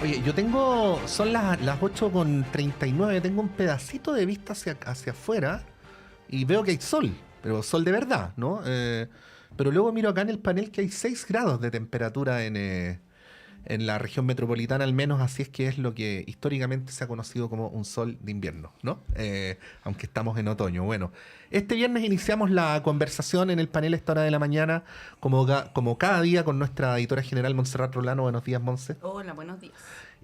Oye, yo tengo, son las 8:39, tengo un pedacito de vista hacia afuera y veo que hay sol, pero sol de verdad, ¿no? Pero luego miro acá en el panel que hay 6 grados de temperatura en la región metropolitana, al menos así es que es lo que históricamente se ha conocido como un sol de invierno, ¿no? Aunque estamos en otoño. Bueno, este viernes iniciamos la conversación en el panel a esta hora de la mañana, como cada día, con nuestra editora general Montserrat Rolano. Buenos días, Monse. Hola, buenos días.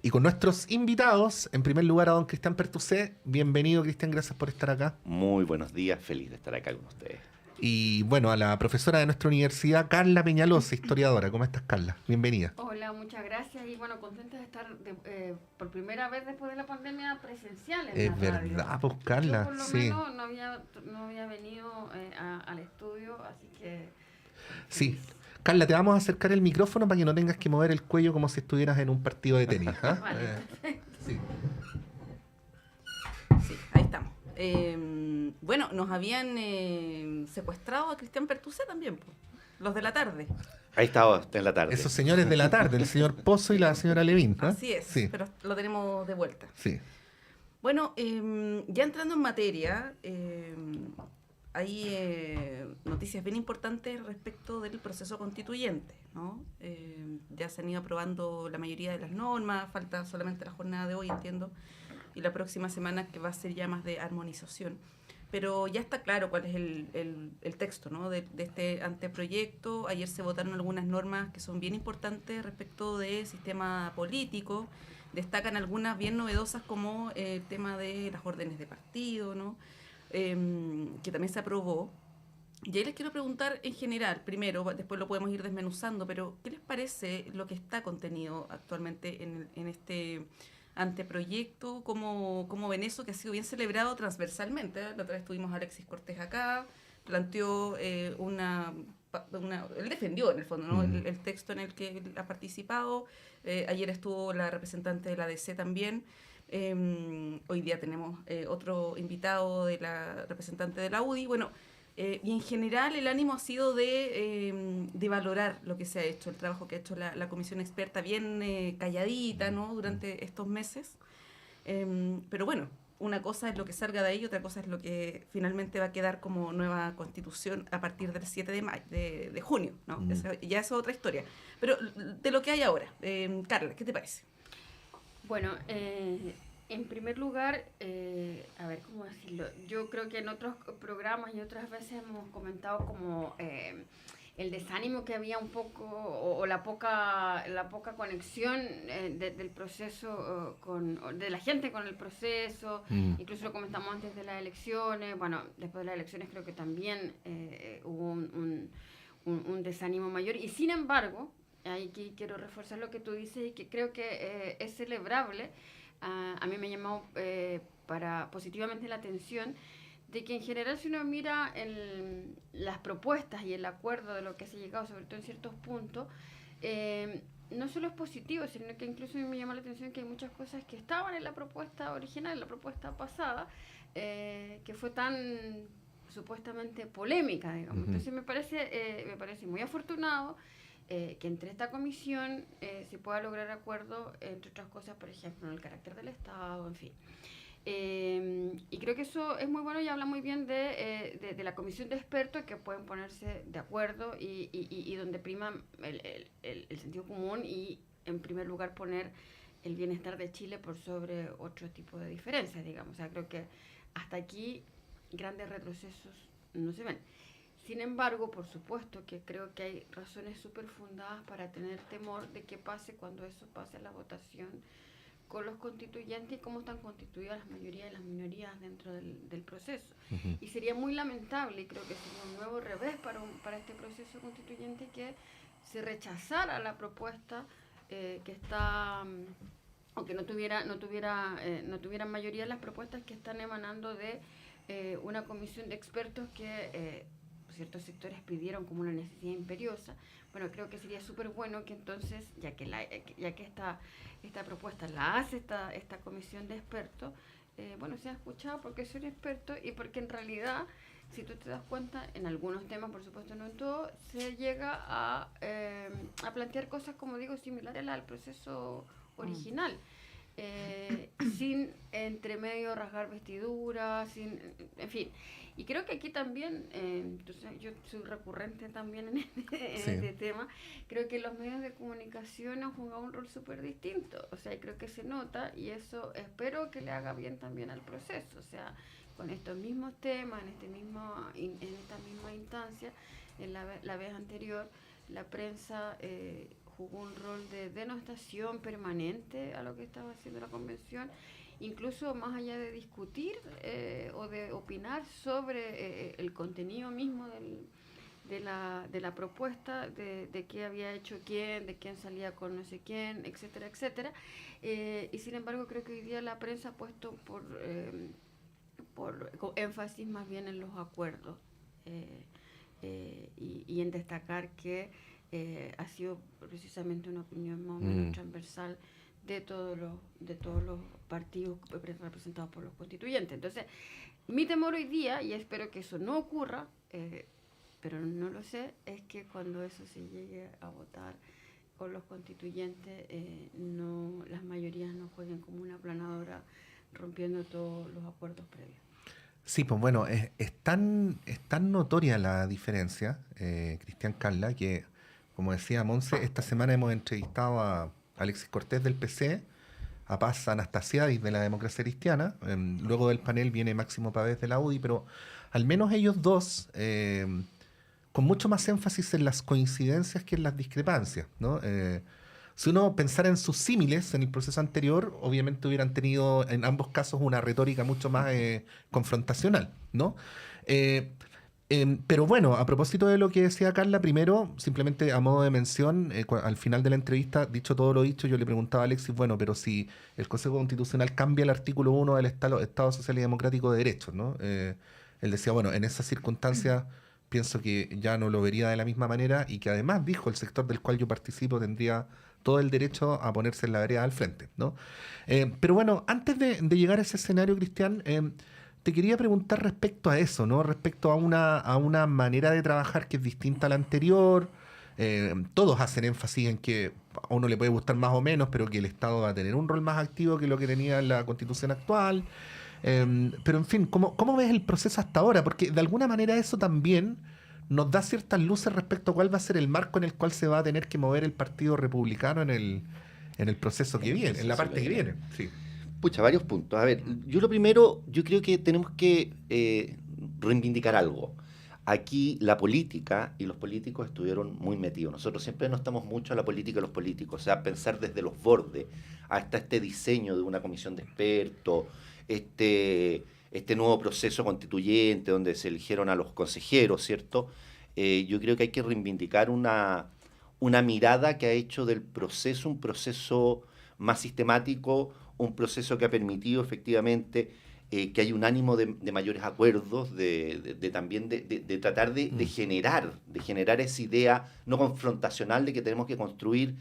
Y con nuestros invitados, en primer lugar a don Cristian Pertusé. Bienvenido, Cristian, gracias por estar acá. Muy buenos días, feliz de estar acá con ustedes. Y bueno, a la profesora de nuestra universidad, Carla Peñalosa, historiadora. ¿Cómo estás, Carla? Bienvenida. Hola, muchas gracias y bueno, contenta de estar por primera vez después de la pandemia presencial en Es la radio. verdad, pues, Carla. Yo por lo Sí. menos no había venido al estudio, así que... Sí. Carla, te vamos a acercar el micrófono para que no tengas que mover el cuello como si estuvieras en un partido de tenis. ¿Ah? Vale. Sí. Sí, ahí estamos. Bueno, nos habían secuestrado a Cristian Pertusé también, po, los de la tarde. Ahí estaba en la tarde. Esos señores de la tarde, el señor Pozo y la señora Levín. ¿Ah? Así es, Sí. pero lo tenemos de vuelta. Sí. Bueno, ya entrando en materia, hay noticias bien importantes respecto del proceso constituyente, ¿no? Ya se han ido aprobando la mayoría de las normas, falta solamente la jornada de hoy, entiendo, y la próxima semana, que va a ser ya más de armonización. Pero ya está claro cuál es el texto, ¿no? de este anteproyecto. Ayer se votaron algunas normas que son bien importantes respecto del sistema político. Destacan algunas bien novedosas, como el tema de las órdenes de partido, ¿no? Que también se aprobó. Y ahí les quiero preguntar en general, primero, después lo podemos ir desmenuzando, pero ¿qué les parece lo que está contenido actualmente en este anteproyecto? ¿Cómo ven eso, que ha sido bien celebrado transversalmente? La otra vez tuvimos a Alexis Cortés acá, planteó él defendió en el fondo, ¿no? el texto en el que él ha participado. Ayer estuvo la representante de la DC también. Hoy día tenemos otro invitado de la representante de la UDI. Bueno, y en general el ánimo ha sido de valorar lo que se ha hecho, el trabajo que ha hecho la comisión experta, bien calladita, ¿no? Durante estos meses. Pero bueno, una cosa es lo que salga de ahí, otra cosa es lo que finalmente va a quedar como nueva constitución a partir del 7 de junio, ¿no? Ya es otra historia. Pero de lo que hay ahora, Carla, ¿qué te parece? Bueno, en primer lugar, a ver, ¿cómo decirlo? Yo creo que en otros programas y otras veces hemos comentado como el desánimo que había un poco, o la poca conexión del proceso, de la gente con el proceso. Incluso lo comentamos antes de las elecciones. Bueno, después de las elecciones creo que también hubo un desánimo mayor. Y sin embargo, ahí quiero reforzar lo que tú dices y que creo que es celebrable. A mí me llamó positivamente la atención de que en general, si uno mira las propuestas y el acuerdo de lo que se ha llegado, sobre todo en ciertos puntos, no solo es positivo, sino que incluso me llamó la atención que hay muchas cosas que estaban en la propuesta original, en la propuesta pasada, que fue tan supuestamente polémica, digamos. Entonces me parece muy afortunado que entre esta comisión se pueda lograr acuerdo, entre otras cosas, por ejemplo, en el carácter del Estado, en fin. Y creo que eso es muy bueno y habla muy bien de la comisión de expertos, que pueden ponerse de acuerdo y donde prima el sentido común y, en primer lugar, poner el bienestar de Chile por sobre otro tipo de diferencias, digamos. O sea, creo que hasta aquí grandes retrocesos no se ven. Sin embargo, por supuesto que creo que hay razones súper fundadas para tener temor de qué pase cuando eso pase a la votación con los constituyentes y cómo están constituidas las mayorías y las minorías dentro del proceso. Y sería muy lamentable, y creo que sería un nuevo revés para este proceso constituyente, que se rechazara la propuesta que está, aunque no tuvieran mayoría las propuestas que están emanando de una comisión de expertos que ciertos sectores pidieron como una necesidad imperiosa. Bueno, creo que sería súper bueno que entonces, ya que esta propuesta la hace esta comisión de expertos, sea escuchado porque son expertos y porque en realidad si tú te das cuenta, en algunos temas, por supuesto no en todo, se llega a plantear cosas, como digo, similares al proceso original. Sin entre medio rasgar vestiduras, en fin. Y creo que aquí también, entonces yo soy recurrente también en este tema, creo que los medios de comunicación han jugado un rol súper distinto, o sea, creo que se nota y eso espero que le haga bien también al proceso, o sea, con estos mismos temas, en esta misma instancia, en la vez anterior, la prensa jugó un rol de denostación permanente a lo que estaba haciendo la convención, incluso más allá de discutir o de opinar sobre el contenido mismo de la propuesta, de qué había hecho quién, de quién salía con no sé quién, etcétera, etcétera. Y sin embargo creo que hoy día la prensa ha puesto con énfasis más bien en los acuerdos y en destacar que ha sido precisamente una opinión más o menos transversal de todos los partidos representados por los constituyentes. Entonces, mi temor hoy día, y espero que eso no ocurra, pero no lo sé, es que cuando eso se llegue a votar con los constituyentes, las mayorías no jueguen como una aplanadora rompiendo todos los acuerdos previos. Sí, pues bueno, es tan notoria la diferencia, Cristian, Carla, que como decía Monse, esta semana hemos entrevistado a Alexis Cortés del PC, a Paz Anastasiadis de la Democracia Cristiana, luego del panel viene Máximo Pavés de la UDI, pero al menos ellos dos, con mucho más énfasis en las coincidencias que en las discrepancias, ¿no? Si uno pensara en sus símiles en el proceso anterior, obviamente hubieran tenido en ambos casos una retórica mucho más confrontacional, ¿no? Pero bueno, a propósito de lo que decía Carla, primero, simplemente a modo de mención, al final de la entrevista, dicho todo lo dicho, yo le preguntaba a Alexis, bueno, pero si el Consejo Constitucional cambia el artículo 1 del Estado Social y Democrático de Derecho, ¿no? Él decía, bueno, en esas circunstancias pienso que ya no lo vería de la misma manera y que además, dijo, el sector del cual yo participo tendría todo el derecho a ponerse en la vereda al frente, ¿no? Pero bueno, antes de llegar a ese escenario, Cristian, te quería preguntar respecto a eso, ¿no? Respecto a una manera de trabajar que es distinta a la anterior. Todos hacen énfasis en que a uno le puede gustar más o menos, pero que el Estado va a tener un rol más activo que lo que tenía la Constitución actual. Pero en fin, ¿cómo ves el proceso hasta ahora? Porque de alguna manera eso también nos da ciertas luces respecto a cuál va a ser el marco en el cual se va a tener que mover el Partido Republicano en el proceso que viene, en la parte que viene. Sí. Pucha, varios puntos. A ver, yo creo que tenemos que reivindicar algo. Aquí la política y los políticos estuvieron muy metidos. Nosotros siempre nos estamos mucho a la política y los políticos, o sea, pensar desde los bordes hasta este diseño de una comisión de expertos, este nuevo proceso constituyente donde se eligieron a los consejeros, ¿cierto? Yo creo que hay que reivindicar una mirada que ha hecho del proceso un proceso más sistemático, un proceso que ha permitido efectivamente que haya un ánimo de mayores acuerdos, también de tratar de generar esa idea no confrontacional de que tenemos que construir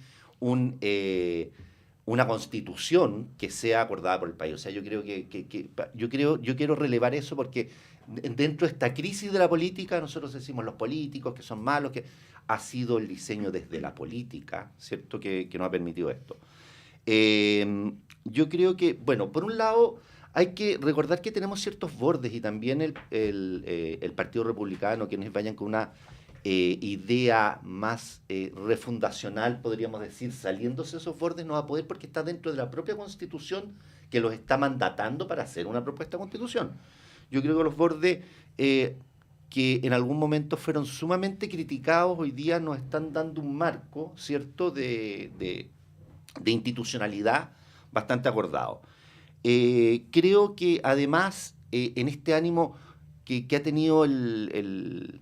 una constitución que sea acordada por el país. O sea, yo creo yo quiero relevar eso porque dentro de esta crisis de la política, nosotros decimos los políticos que son malos, que ha sido el diseño desde la política, ¿cierto?, que nos ha permitido esto. Yo creo que, bueno, por un lado hay que recordar que tenemos ciertos bordes y también el Partido Republicano, quienes vayan con una idea más refundacional, podríamos decir, saliéndose de esos bordes, no va a poder porque está dentro de la propia Constitución que los está mandatando para hacer una propuesta de Constitución. Yo creo que los bordes que en algún momento fueron sumamente criticados, hoy día nos están dando un marco, ¿cierto?, de institucionalidad bastante acordado. Creo que además en este ánimo que ha tenido el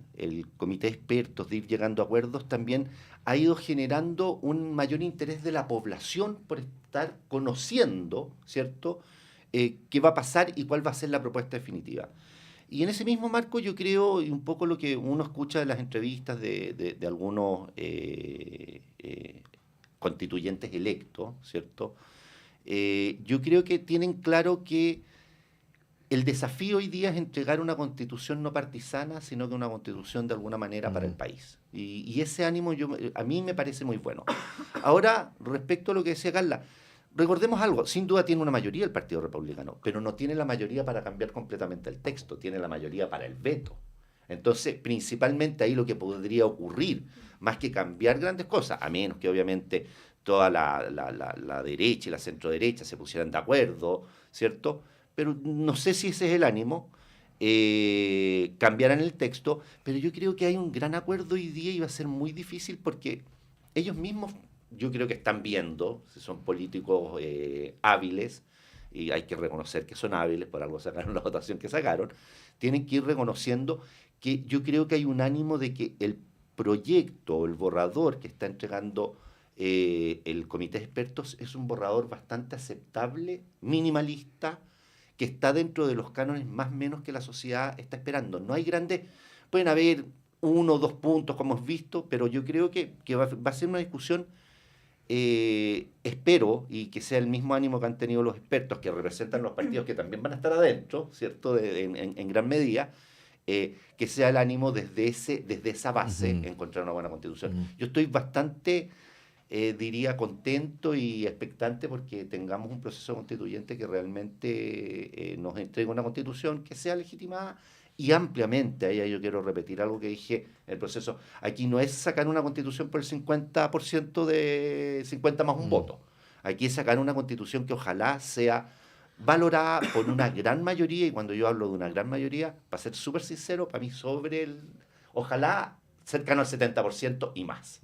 comité de expertos de ir llegando a acuerdos, también ha ido generando un mayor interés de la población por estar conociendo, ¿cierto?, qué va a pasar y cuál va a ser la propuesta definitiva. Y en ese mismo marco yo creo, y un poco lo que uno escucha de las entrevistas de algunos constituyentes electos, ¿cierto?, yo creo que tienen claro que el desafío hoy día es entregar una constitución no partisana, sino que una constitución de alguna manera para el país. Y ese ánimo a mí me parece muy bueno. Ahora, respecto a lo que decía Carla, recordemos algo, sin duda tiene una mayoría el Partido Republicano, pero no tiene la mayoría para cambiar completamente el texto, tiene la mayoría para el veto. Entonces, principalmente ahí lo que podría ocurrir, más que cambiar grandes cosas, a menos que obviamente toda la derecha y la centroderecha se pusieran de acuerdo, ¿cierto? Pero no sé si ese es el ánimo, cambiarán el texto, pero yo creo que hay un gran acuerdo hoy día y va a ser muy difícil porque ellos mismos, yo creo que están viendo, si son políticos hábiles, y hay que reconocer que son hábiles, por algo sacaron la votación que sacaron, tienen que ir reconociendo que yo creo que hay un ánimo de que el proyecto, el borrador que está entregando el comité de expertos es un borrador bastante aceptable, minimalista, que está dentro de los cánones más o menos que la sociedad está esperando. No hay grandes, pueden haber 1 o 2 puntos como hemos visto, pero yo creo que va a ser una discusión, espero, y que sea el mismo ánimo que han tenido los expertos que representan los partidos que también van a estar adentro, ¿cierto? En gran medida, que sea el ánimo desde esa base encontrar una buena constitución. Yo estoy bastante, diría, contento y expectante porque tengamos un proceso constituyente que realmente nos entregue una constitución que sea legitimada y ampliamente. Ahí yo quiero repetir algo que dije en el proceso. Aquí no es sacar una constitución por el 50% de 50 más un voto. Aquí es sacar una constitución que ojalá sea valorada por una gran mayoría, y cuando yo hablo de una gran mayoría, para ser súper sincero, para mí ojalá cercano al 70% y más.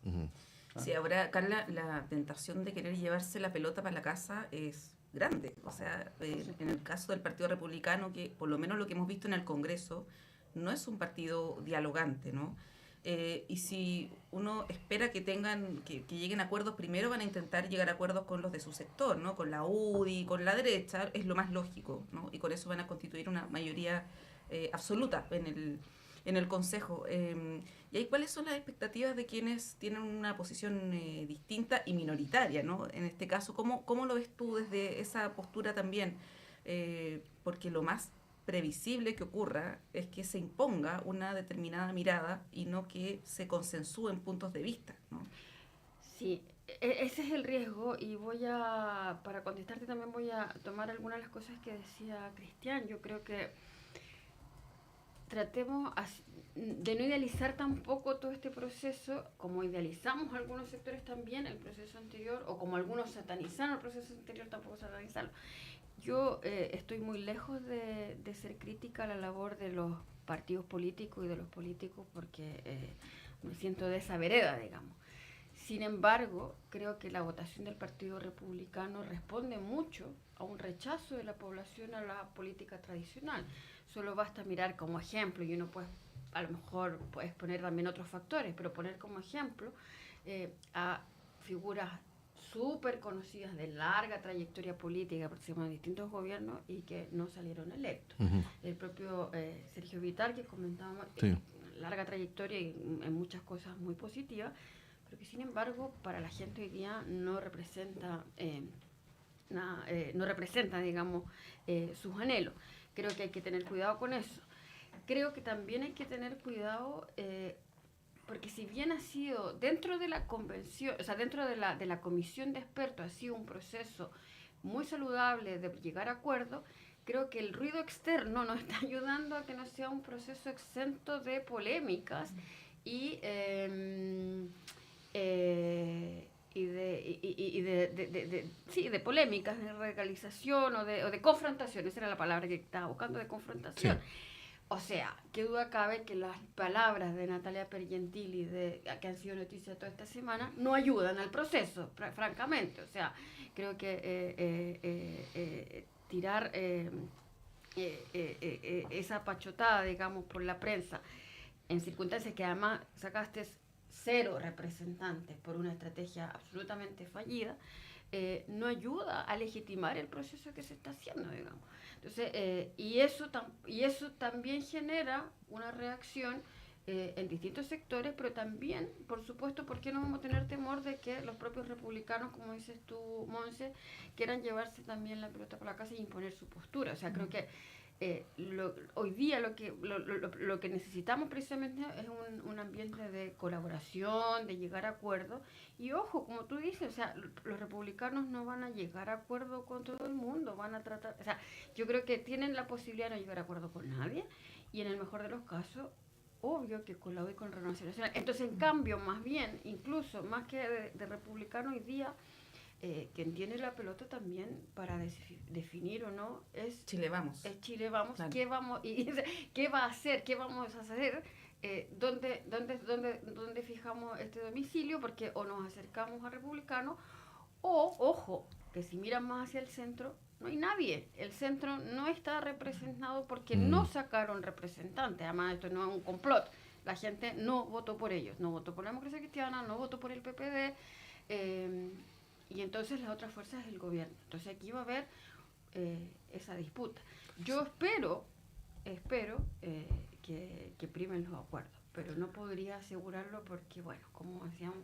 Sí, ahora, Carla, la tentación de querer llevarse la pelota para la casa es grande. O sea, en el caso del Partido Republicano, que por lo menos lo que hemos visto en el Congreso, no es un partido dialogante, ¿no? Y si uno espera que lleguen a acuerdos, primero van a intentar llegar a acuerdos con los de su sector, ¿no? Con la UDI, con la derecha, es lo más lógico, ¿no? Y con eso van a constituir una mayoría absoluta en el Consejo. ¿Y ahí cuáles son las expectativas de quienes tienen una posición distinta y minoritaria, ¿no? En este caso, ¿cómo lo ves tú desde esa postura también? Porque lo más previsible que ocurra es que se imponga una determinada mirada y no que se consensúen puntos de vista, ¿no? Sí, ese es el riesgo y para contestarte también voy a tomar algunas de las cosas que decía Cristian. Yo creo que tratemos de no idealizar tampoco todo este proceso, como idealizamos algunos sectores también el proceso anterior, o como algunos satanizaron el proceso anterior, tampoco satanizarlo. Yo estoy muy lejos de ser crítica a la labor de los partidos políticos y de los políticos porque me siento de esa vereda, digamos. Sin embargo, creo que la votación del Partido Republicano responde mucho a un rechazo de la población a la política tradicional. Solo basta mirar como ejemplo, y uno puede, a lo mejor puedes poner también otros factores, pero poner como ejemplo a figuras súper conocidas de larga trayectoria política, participando en distintos gobiernos y que no salieron electos. El propio Sergio Vital, que comentábamos, larga trayectoria y en muchas cosas muy positivas, pero que sin embargo para la gente hoy día no representa, digamos, sus anhelos. Creo que hay que tener cuidado con eso. Creo que también hay que tener cuidado porque si bien ha sido dentro de la convención, o sea, dentro de la comisión de expertos ha sido un proceso muy saludable de llegar a acuerdo, creo que el ruido externo nos está ayudando a que no sea un proceso exento de polémicas y de polémicas, de radicalización o de confrontación. Esa era la palabra que estaba buscando, de confrontación. Sí. O sea, qué duda cabe que las palabras de Natalia Pergentili, que han sido noticia toda esta semana, no ayudan al proceso, francamente. O sea, creo que tirar esa pachotada, digamos, por la prensa, en circunstancias que además sacaste 0 representantes por una estrategia absolutamente fallida, no ayuda a legitimar el proceso que se está haciendo, digamos. Entonces, y eso también genera una reacción en distintos sectores, pero también, por supuesto, ¿por qué no vamos a tener temor de que los propios republicanos, como dices tú, Monse, quieran llevarse también la pelota por la casa y imponer su postura? O sea, creo que hoy día lo que necesitamos precisamente es un ambiente de colaboración, de llegar a acuerdos. Y ojo, como tú dices, o sea, los republicanos no van a llegar a acuerdo con todo el mundo, van a tratar, o sea, yo creo que tienen la posibilidad de no llegar a acuerdo con nadie, y en el mejor de los casos, obvio que con la U y con Renovación Nacional. Entonces, en cambio, más bien, incluso más que de republicano hoy día, quien tiene la pelota también para definir o no es Chile Vamos. Es Chile Vamos. Claro. ¿Qué va a hacer? ¿Qué vamos a hacer? ¿Dónde fijamos este domicilio? Porque o nos acercamos a republicanos o, ojo, que si miran más hacia el centro, no hay nadie. El centro no está representado porque no sacaron representantes. Además, esto no es un complot. La gente no votó por ellos. No votó por la Democracia Cristiana, no votó por el PPD. Y entonces la otra fuerza es el gobierno. Entonces aquí va a haber esa disputa. Yo espero que primen los acuerdos, pero no podría asegurarlo porque, bueno, como decíamos,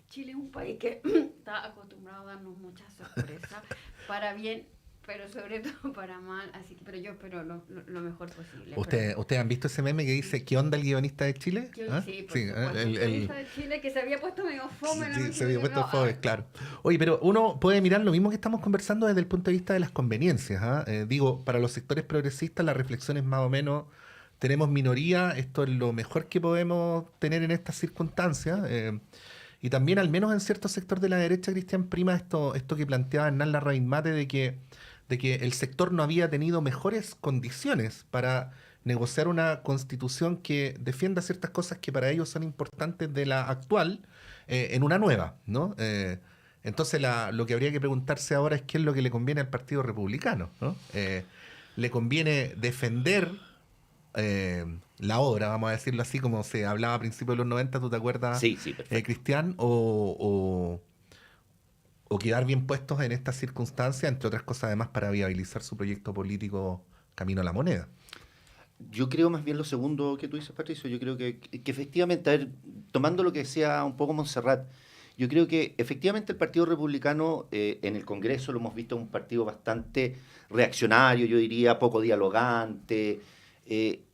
Chile es un país que está acostumbrado a darnos muchas sorpresas, para bien, pero sobre todo para mal, así que, pero yo espero lo mejor posible. ¿Ustedes han visto ese meme que dice ¿qué onda el guionista de Chile? ¿Ah? Sí, por supuesto, el guionista de Chile que se había puesto medio fome. Sí, se había puesto fome, claro. Oye, pero uno puede mirar lo mismo que estamos conversando desde el punto de vista de las conveniencias. ¿Ah? Digo, para los sectores progresistas la reflexión es más o menos, tenemos minoría, esto es lo mejor que podemos tener en estas circunstancias. Y también, al menos en cierto sector de la derecha, Cristian, prima esto que planteaba Hernán Larraín-Mate de que el sector no había tenido mejores condiciones para negociar una constitución que defienda ciertas cosas que para ellos son importantes de la actual en una nueva, ¿no? Entonces lo que habría que preguntarse ahora es qué es lo que le conviene al Partido Republicano, ¿no? ¿Le conviene defender la obra, vamos a decirlo así, como se hablaba a principios de los 90, ¿tú te acuerdas, sí, perfecto. Cristian? O quedar bien puestos en estas circunstancias, entre otras cosas, además, para viabilizar su proyecto político camino a la moneda. Yo creo más bien lo segundo que tú dices, Patricio. Yo creo que efectivamente, a ver, tomando lo que decía un poco Montserrat, yo creo que efectivamente el Partido Republicano en el Congreso lo hemos visto un partido bastante reaccionario, yo diría, poco dialogante,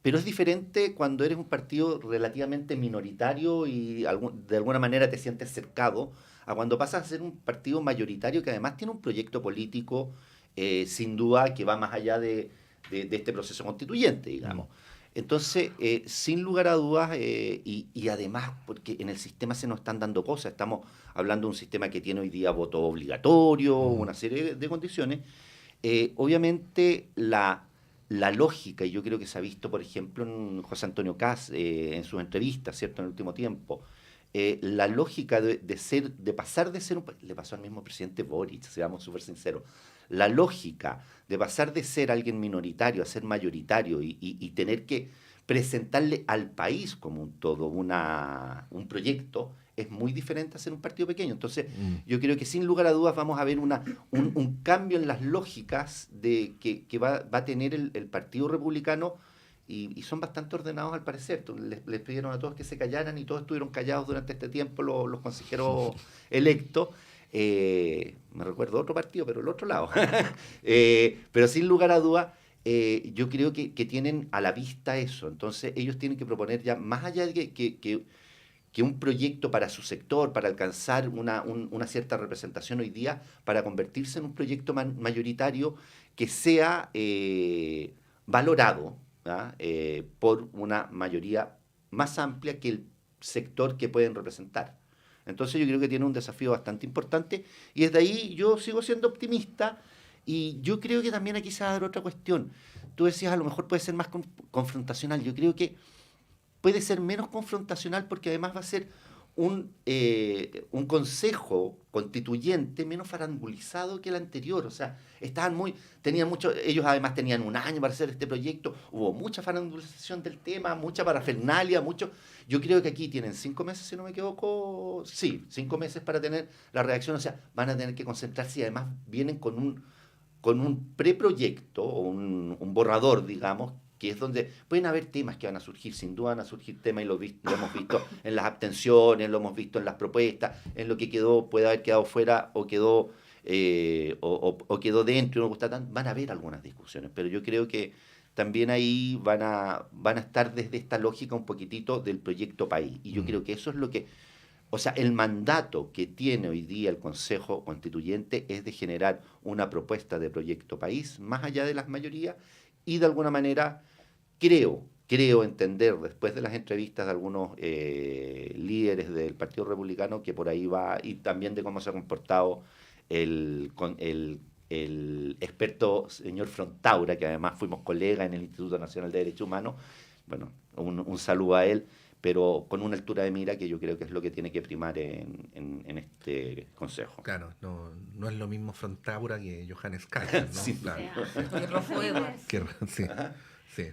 pero es diferente cuando eres un partido relativamente minoritario y de alguna manera te sientes cercado, a cuando pasas a ser un partido mayoritario que además tiene un proyecto político, sin duda, que va más allá de este proceso constituyente, digamos. Entonces, sin lugar a dudas, y además, porque en el sistema se nos están dando cosas, estamos hablando de un sistema que tiene hoy día voto obligatorio, una serie de condiciones, obviamente la lógica, y yo creo que se ha visto, por ejemplo, en José Antonio Kast, en sus entrevistas, ¿cierto?, en el último tiempo, la lógica de pasar de ser le pasó al mismo presidente Boric, seamos súper sinceros, la lógica de pasar de ser alguien minoritario a ser mayoritario y tener que presentarle al país como un todo un proyecto es muy diferente a ser un partido pequeño. Entonces, yo creo que sin lugar a dudas vamos a ver un cambio en las lógicas que va a tener el Partido Republicano. Y son bastante ordenados al parecer. Les pidieron a todos que se callaran y todos estuvieron callados durante este tiempo los consejeros electos. Me recuerdo otro partido, pero el otro lado. Pero sin lugar a dudas, yo creo que tienen a la vista eso. Entonces ellos tienen que proponer ya, más allá de que un proyecto para su sector, para alcanzar una cierta representación hoy día, para convertirse en un proyecto mayoritario que sea valorado, por una mayoría más amplia que el sector que pueden representar. Entonces yo creo que tiene un desafío bastante importante y desde ahí yo sigo siendo optimista y yo creo que también aquí se va a dar otra cuestión. Tú decías, a lo mejor puede ser más confrontacional. Yo creo que puede ser menos confrontacional porque además va a ser un consejo constituyente menos farandulizado que el anterior. O sea, ellos además tenían un año para hacer este proyecto, hubo mucha farandulización del tema, mucha parafernalia, yo creo que aquí tienen 5 meses, si no me equivoco, sí, 5 meses para tener la reacción, o sea, van a tener que concentrarse y además vienen con un preproyecto o un borrador, digamos, que es donde pueden haber temas que van a surgir, sin duda van a surgir temas, y lo hemos visto en las abstenciones, lo hemos visto en las propuestas, en lo que puede haber quedado fuera o quedó dentro, y no gusta tanto, van a haber algunas discusiones, pero yo creo que también ahí van a estar desde esta lógica un poquitito del proyecto país. Y yo creo que eso es lo que... O sea, el mandato que tiene hoy día el Consejo Constituyente es de generar una propuesta de proyecto país más allá de las mayorías y de alguna manera creo entender después de las entrevistas de algunos líderes del Partido Republicano que por ahí va y también de cómo se ha comportado el experto señor Frontaura, que además fuimos colegas en el Instituto Nacional de Derechos Humanos. Bueno, un saludo a él, pero con una altura de mira que yo creo que es lo que tiene que primar en este consejo. Claro, no es lo mismo Frontaura que Johannes Kaiser, ¿no? Sí, claro. Y Rofo Edwards. Sí, sí.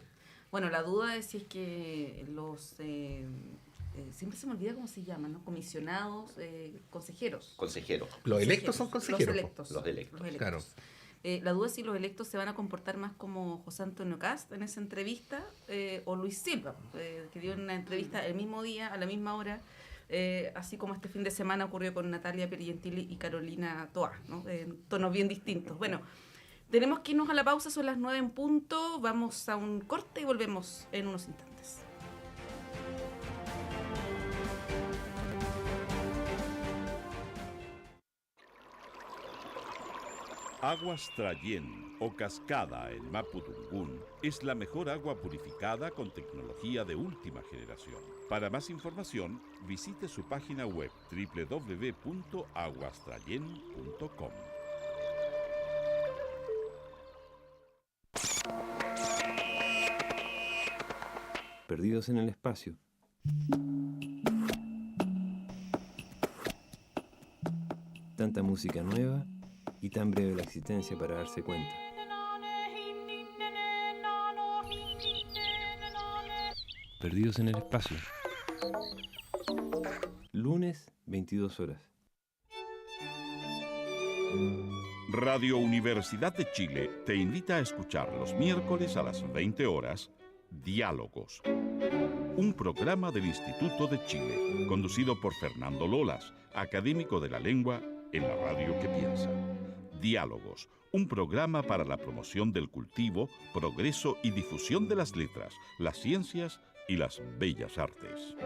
Bueno, la duda es si es que los... siempre se me olvida cómo se llaman, ¿no? Comisionados, consejeros. Consejeros. Los electos son consejeros. Los electos. Claro. La duda es si los electos se van a comportar más como José Antonio Cast en esa entrevista o Luis Silva, que dio una entrevista el mismo día, a la misma hora, así como este fin de semana ocurrió con Natalia Piergentili y Carolina Toá, ¿no? En tonos bien distintos. Bueno, tenemos que irnos a la pausa, son las 9 en punto, vamos a un corte y volvemos en unos instantes. Aguas Trayén o Cascada en Mapudungún es la mejor agua purificada con tecnología de última generación. Para más información, visite su página web www.aguastrayen.com. Perdidos en el espacio. Tanta música nueva y tan breve la existencia para darse cuenta. Perdidos en el espacio. Lunes, 22 horas. Radio Universidad de Chile te invita a escuchar los miércoles a las 20 horas Diálogos, un programa del Instituto de Chile, conducido por Fernando Lolas, académico de la lengua en la radio que piensa. Diálogos, un programa para la promoción del cultivo, progreso y difusión de las letras, las ciencias y las bellas artes.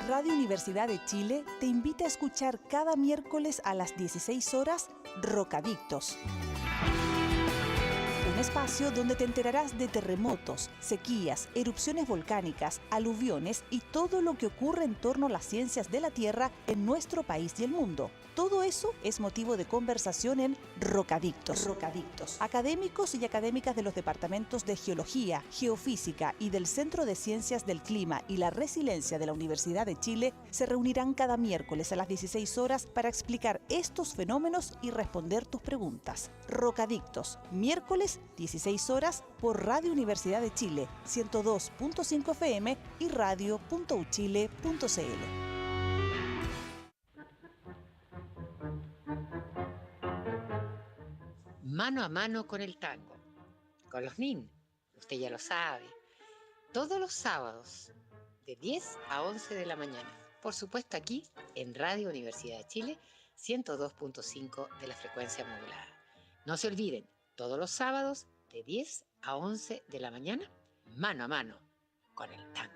Radio Universidad de Chile te invita a escuchar cada miércoles a las 16 horas Rocadictos. Un espacio donde te enterarás de terremotos, sequías, erupciones volcánicas, aluviones y todo lo que ocurre en torno a las ciencias de la Tierra en nuestro país y el mundo. Todo eso es motivo de conversación en Rocadictos. Académicos y académicas de los departamentos de Geología, Geofísica y del Centro de Ciencias del Clima y la Resiliencia de la Universidad de Chile se reunirán cada miércoles a las 16 horas para explicar estos fenómenos y responder tus preguntas. Rocadictos, miércoles 16 horas por Radio Universidad de Chile, 102.5 FM y radio.uchile.cl. Mano a mano con el tango, con los NIN, usted ya lo sabe, todos los sábados de 10 a 11 de la mañana, por supuesto aquí en Radio Universidad de Chile, 102.5 de la frecuencia modulada. No se olviden, todos los sábados de 10 a 11 de la mañana, mano a mano con el tango.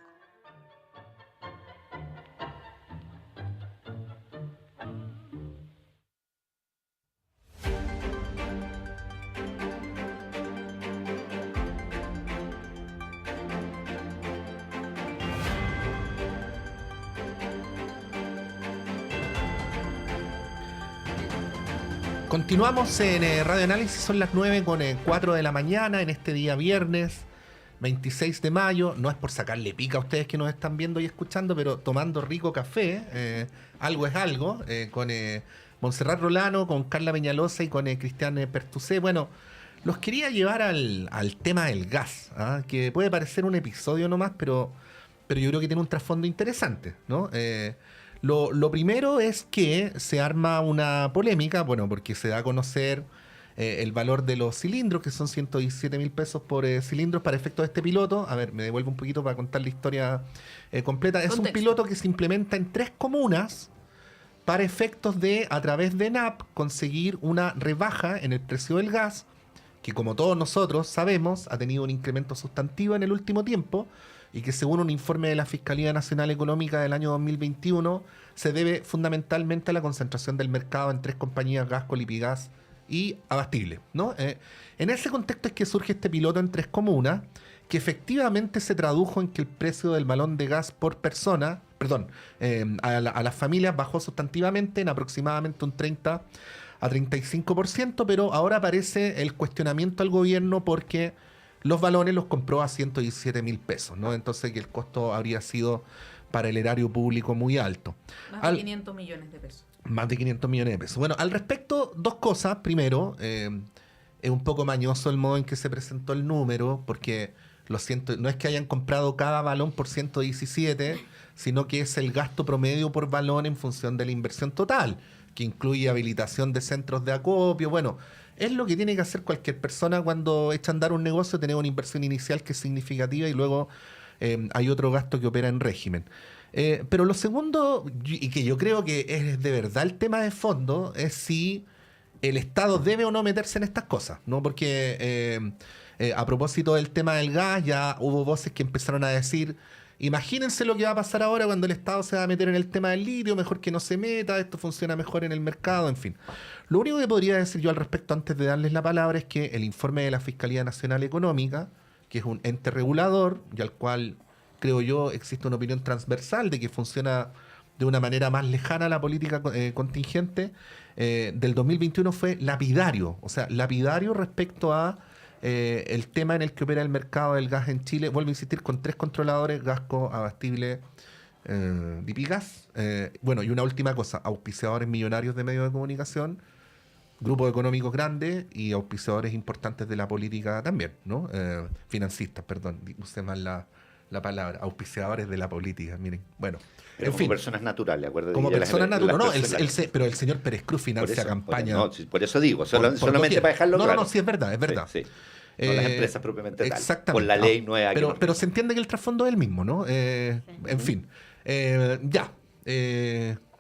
Continuamos en Radio Análisis, son las 9 con 4 de la mañana en este día viernes 26 de mayo. No es por sacarle pica a ustedes que nos están viendo y escuchando, pero tomando rico café, algo es algo, con Montserrat Rolano, con Carla Peñalosa y con Cristian Pertusé. Bueno, los quería llevar al tema del gas, que puede parecer un episodio nomás, pero yo creo que tiene un trasfondo interesante, ¿no? Lo primero es que se arma una polémica, bueno, porque se da a conocer el valor de los cilindros, que son 117.000 pesos por cilindros para efectos de este piloto. A ver, me devuelvo un poquito para contar la historia completa. Es un piloto que se implementa en 3 comunas para efectos de, a través de ENAP, conseguir una rebaja en el precio del gas, que como todos nosotros sabemos, ha tenido un incremento sustantivo en el último tiempo, y que según un informe de la Fiscalía Nacional Económica del año 2021, se debe fundamentalmente a la concentración del mercado en 3 compañías, Gasco, Lipigas y Abastible, ¿no? En ese contexto es que surge este piloto en 3 comunas, que efectivamente se tradujo en que el precio del balón de gas por persona, a las familias bajó sustantivamente en aproximadamente un 30 a 35%, pero ahora aparece el cuestionamiento al gobierno porque los balones los compró a 117.000 pesos, ¿no? Entonces que el costo habría sido para el erario público muy alto. Más de 500 millones de pesos. Más de 500 millones de pesos. Bueno, al respecto, 2 cosas. Primero, es un poco mañoso el modo en que se presentó el número, porque no es que hayan comprado cada balón por 117, sino que es el gasto promedio por balón en función de la inversión total, que incluye habilitación de centros de acopio. Bueno, es lo que tiene que hacer cualquier persona cuando echa a andar un negocio, tener una inversión inicial que es significativa y luego hay otro gasto que opera en régimen. Pero lo segundo, y que yo creo que es de verdad el tema de fondo, es si el Estado debe o no meterse en estas cosas, ¿no? Porque a propósito del tema del gas, ya hubo voces que empezaron a decir: imagínense lo que va a pasar ahora cuando el Estado se va a meter en el tema del litio, mejor que no se meta, esto funciona mejor en el mercado, en fin. Lo único que podría decir yo al respecto antes de darles la palabra es que el informe de la Fiscalía Nacional Económica, que es un ente regulador y al cual creo yo existe una opinión transversal de que funciona de una manera más lejana a la política contingente, del 2021 fue lapidario, o sea, lapidario respecto a el tema en el que opera el mercado del gas en Chile. Vuelvo a insistir, con 3 controladores: Gasco, Abastible, Lipigas. Bueno, y una última cosa: auspiciadores millonarios de medios de comunicación, grupos económicos grandes y auspiciadores importantes de la política también, ¿no? Financistas, perdón, usé mal la palabra, auspiciadores de la política, miren. Bueno, pero en fin. como personas naturales, acuérdate. Como personas naturales. No, pero el señor Pérez Cruz Por financia eso, campaña. por eso digo, solamente doquier. para dejarlo claro. No, sí, es verdad, es verdad. Sí. No las empresas propiamente tal. Exactamente. Con la ley nueva. Pero se entiende que el trasfondo es el mismo, ¿no? En fin.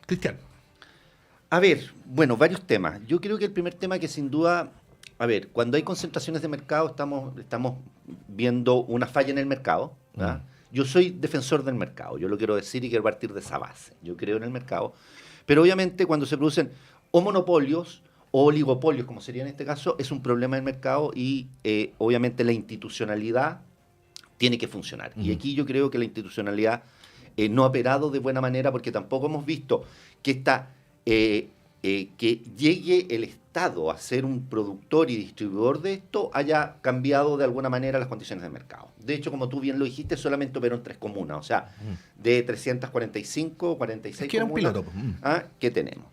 Cristian. A ver, bueno, varios temas. Yo creo que el primer tema que sin duda, a ver, cuando hay concentraciones de mercado estamos viendo una falla en el mercado, ¿verdad? Yo soy defensor del mercado, yo lo quiero decir y quiero partir de esa base. Yo creo en el mercado, pero obviamente cuando se producen o monopolios o oligopolios, como sería en este caso, es un problema del mercado y obviamente la institucionalidad tiene que funcionar. Y aquí yo creo que la institucionalidad no ha operado de buena manera, porque tampoco hemos visto que que llegue el Estado a ser un productor y distribuidor de esto haya cambiado de alguna manera las condiciones de mercado. De hecho, como tú bien lo dijiste, solamente operó en 3 comunas, o sea, de 345, 46 es que comunas era un piloto. que tenemos.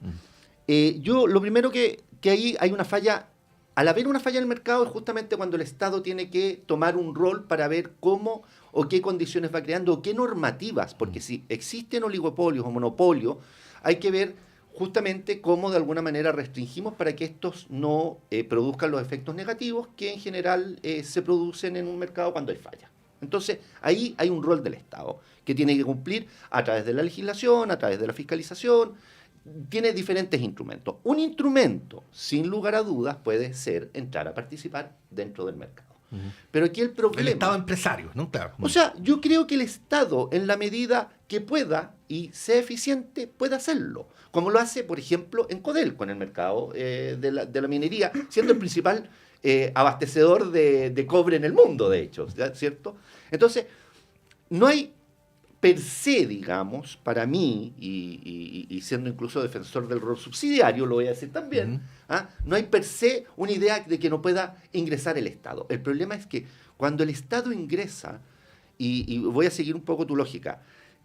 Yo lo primero que ahí hay una falla, al haber una falla en el mercado es justamente cuando el Estado tiene que tomar un rol para ver cómo o qué condiciones va creando o qué normativas, porque si existen oligopolios o monopolios, hay que ver justamente cómo de alguna manera restringimos para que estos no produzcan los efectos negativos que en general se producen en un mercado cuando hay fallas. Entonces, ahí hay un rol del Estado que tiene que cumplir a través de la legislación, a través de la fiscalización. Tiene diferentes instrumentos. Un instrumento, sin lugar a dudas, puede ser entrar a participar dentro del mercado. Pero aquí el problema... El Estado empresario, ¿no? Claro. O sea, yo creo que el Estado, en la medida que pueda y sea eficiente, puede hacerlo. Como lo hace, por ejemplo, en Codelco, en el mercado de la minería, siendo el principal abastecedor de cobre en el mundo, de hecho, ¿cierto? Entonces, no hay per se, digamos, para mí, y siendo incluso defensor del rol subsidiario, lo voy a decir también, no hay per se una idea de que no pueda ingresar el Estado. El problema es que cuando el Estado ingresa, y voy a seguir un poco tu lógica,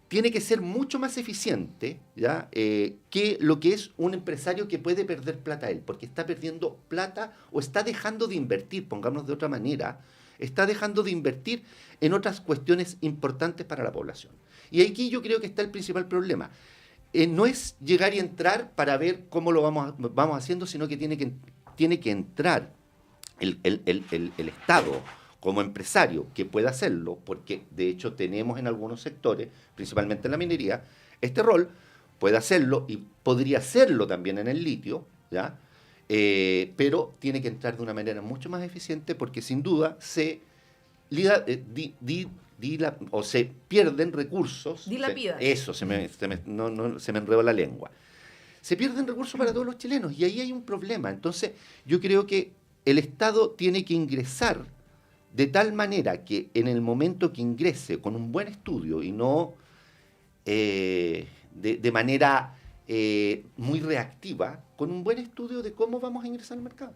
tiene que ser mucho más eficiente, ¿ya? Que lo que es un empresario que puede perder plata a él, porque está perdiendo plata o está dejando de invertir, pongámonos de otra manera, está dejando de invertir en otras cuestiones importantes para la población. Y aquí yo creo que está el principal problema. No es llegar y entrar para ver cómo lo vamos haciendo, sino que tiene que entrar el Estado como empresario que pueda hacerlo, porque de hecho tenemos en algunos sectores, principalmente en la minería, este rol, puede hacerlo y podría hacerlo también en el litio, ¿ya? Pero tiene que entrar de una manera mucho más eficiente porque sin duda se se pierden recursos. Dilapida. Se me enredó la lengua. Se pierden recursos para todos los chilenos y ahí hay un problema. Entonces, yo creo que el Estado tiene que ingresar de tal manera que en el momento que ingrese con un buen estudio y no de manera muy reactiva, con un buen estudio de cómo vamos a ingresar al mercado.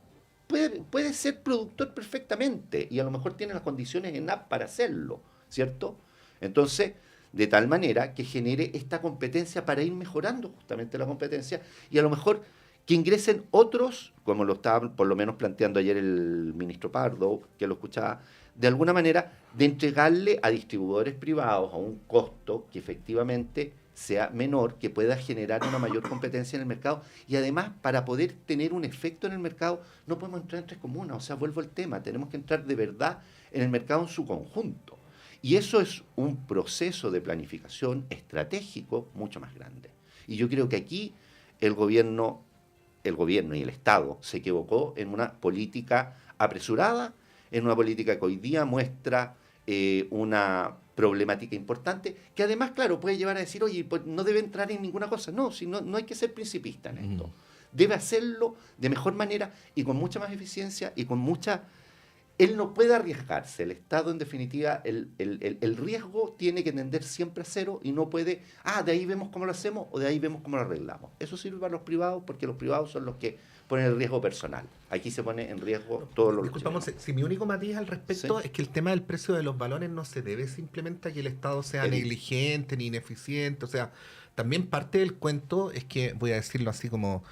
Puede ser productor perfectamente y a lo mejor tiene las condiciones en app para hacerlo, ¿cierto? Entonces, de tal manera que genere esta competencia para ir mejorando justamente la competencia y a lo mejor que ingresen otros, como lo estaba por lo menos planteando ayer el ministro Pardo, que lo escuchaba, de alguna manera de entregarle a distribuidores privados a un costo que efectivamente sea menor, que pueda generar una mayor competencia en el mercado y además para poder tener un efecto en el mercado no podemos entrar en tres comunas, o sea, vuelvo al tema, tenemos que entrar de verdad en el mercado en su conjunto. Y eso es un proceso de planificación estratégico mucho más grande. Y yo creo que aquí el gobierno y el Estado se equivocó en una política apresurada, en una política que hoy día muestra una problemática importante, que además, claro, puede llevar a decir, oye, pues no debe entrar en ninguna cosa. No, no hay que ser principista en esto. Debe hacerlo de mejor manera y con mucha más eficiencia y con mucha... Él no puede arriesgarse. El Estado, en definitiva, el riesgo tiene que tender siempre a cero y no puede, de ahí vemos cómo lo hacemos o de ahí vemos cómo lo arreglamos. Eso sirve para los privados porque los privados son los que ponen el riesgo personal. Aquí se pone en riesgo todos los Disculpamos, si mi único matiz al respecto es que el tema del precio de los balones no se debe simplemente a que el Estado sea negligente ni ineficiente. O sea, también parte del cuento es que, voy a decirlo así como...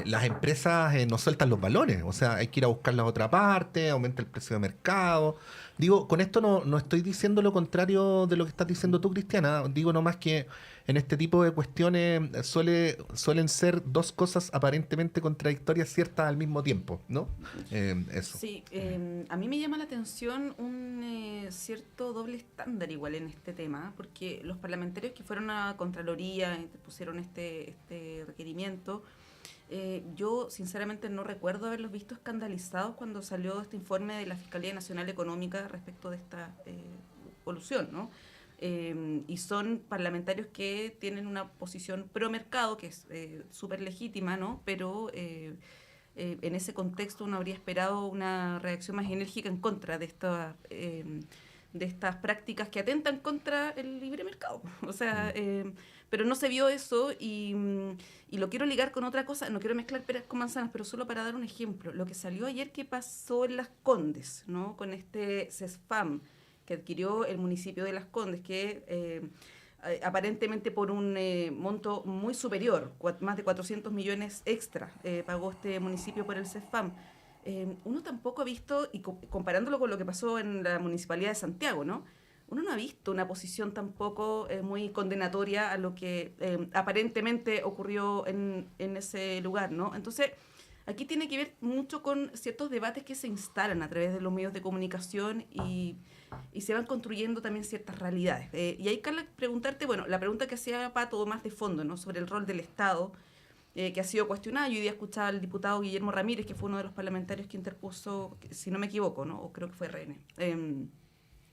las empresas no sueltan los balones, o sea, hay que ir a buscarlas a otra parte, aumenta el precio de mercado. Digo, con esto no estoy diciendo lo contrario de lo que estás diciendo tú, Cristiana, digo nomás que en este tipo de cuestiones suelen ser dos cosas aparentemente contradictorias ciertas al mismo tiempo, ¿no? Eso. Sí, a mí me llama la atención un cierto doble estándar igual en este tema, porque los parlamentarios que fueron a Contraloría y pusieron este requerimiento, yo sinceramente no recuerdo haberlos visto escandalizados cuando salió este informe de la Fiscalía Nacional Económica respecto de esta colusión, ¿no? Y son parlamentarios que tienen una posición pro mercado que es súper legítima, ¿no? Pero en ese contexto uno habría esperado una reacción más enérgica en contra de estas prácticas que atentan contra el libre mercado. O sea, pero no se vio eso y lo quiero ligar con otra cosa, no quiero mezclar peras con manzanas, pero solo para dar un ejemplo. Lo que salió ayer que pasó en Las Condes, ¿no? Con este CESFAM que adquirió el municipio de Las Condes, que aparentemente por un monto muy superior, más de 400 millones extra, pagó este municipio por el CESFAM. Uno tampoco ha visto, y comparándolo con lo que pasó en la Municipalidad de Santiago, ¿no? Uno no ha visto una posición tampoco muy condenatoria a lo que aparentemente ocurrió en ese lugar, ¿no? Entonces, aquí tiene que ver mucho con ciertos debates que se instalan a través de los medios de comunicación y se van construyendo también ciertas realidades. Y ahí, Carla, preguntarte, bueno, la pregunta que hacía Pato más de fondo, ¿no? Sobre el rol del Estado, que ha sido cuestionada. Yo hoy día escuchaba al diputado Guillermo Ramírez, que fue uno de los parlamentarios que interpuso, si no me equivoco, ¿no? O creo que fue RN.